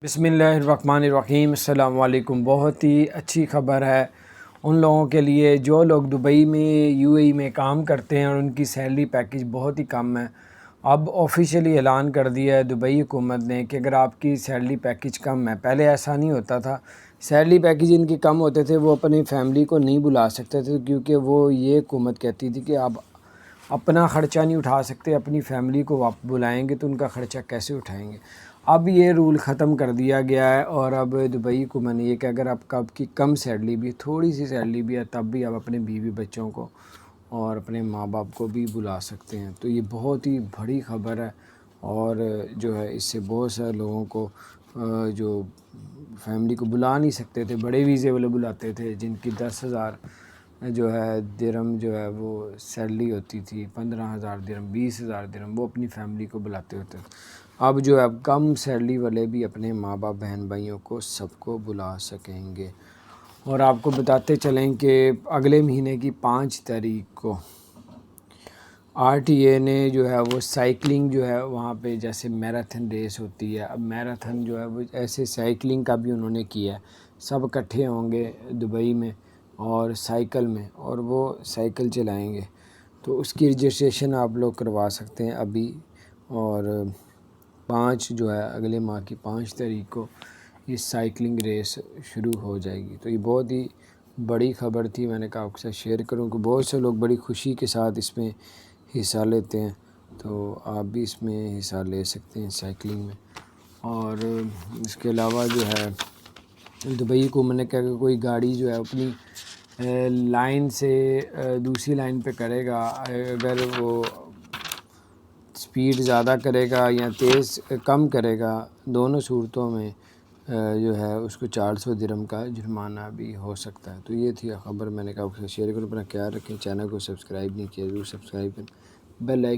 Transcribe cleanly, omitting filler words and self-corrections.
बिस्मिल्लाहिर्रहमानिर्रहीम। अस्सलाम वालेकुम। बहुत ही अच्छी खबर है उन लोगों के लिए जो लोग दुबई में यूएई में काम करते हैं और उनकी सैलरी पैकेज बहुत ही कम है। अब ऑफिशियली ऐलान कर दिया है दुबई हुकूमत ने कि अगर आपकी सैलरी पैकेज कम है, पहले ऐसा नहीं होता था, सैलरी पैकेज इनके कम होते थे, वो अपनी फैमिली को नहीं बुला सकते थे क्योंकि वो ये हुकूमत कहती थी कि आप अपना ख़र्चा नहीं उठा सकते, अपनी फैमिली को आप बुलाएंगे तो उनका ख़र्चा कैसे उठाएंगे। अब ये रूल ख़त्म कर दिया गया है और अब दुबई को मन ये कि अगर आपकी कम सैलरी भी, थोड़ी सी सैलरी भी है, तब भी आप अपने बीवी बच्चों को और अपने माँ बाप को भी बुला सकते हैं। तो ये बहुत ही बड़ी ख़बर है और जो है इससे बहुत सारे लोगों को जो फैमिली को बुला नहीं सकते थे, बड़े वीज़े वाले बुलाते थे जिनकी 10,000 जो है दिरहम जो है वो सैलरी होती थी, 15,000 दिरहम, 20,000 दिरहम, वो अपनी फैमिली को बुलाते होते थे। अब जो है अब कम सैलरी वाले भी अपने माँ बाप बहन भाइयों को सबको बुला सकेंगे। और आपको बताते चलें कि अगले महीने की 5 तारीख को आरटीए ने जो है वो साइकिलिंग जो है वहाँ पे जैसे मैराथन रेस होती है, अब मैराथन जो है वो ऐसे साइकिलिंग का भी उन्होंने किया है। सब इकट्ठे होंगे दुबई में और साइकिल में, और वो साइकिल चलाएंगे। तो उसकी रजिस्ट्रेशन आप लोग करवा सकते हैं अभी। और 5 जो है अगले माह की 5 तारीख को ये साइकिलिंग रेस शुरू हो जाएगी। तो ये बहुत ही बड़ी ख़बर थी, मैंने कहा आपके साथ शेयर करूं कि बहुत से लोग बड़ी खुशी के साथ इसमें हिस्सा लेते हैं। तो आप भी इसमें हिस्सा ले सकते हैं साइकिलिंग में। और इसके अलावा जो है दुबई को मैंने कहा कि कोई गाड़ी जो है अपनी लाइन से दूसरी लाइन पे करेगा, अगर वो स्पीड ज़्यादा करेगा या तेज़ कम करेगा, दोनों सूरतों में जो है उसको 400 दिरहम का जुर्माना भी हो सकता है। तो ये थी ख़बर, मैंने कहा आपके साथ शेयर करूँ। अपना ख्याल रखें, चैनल को सब्सक्राइब नहीं किया ज़रूर सब्सक्राइब करें, बेल आइकन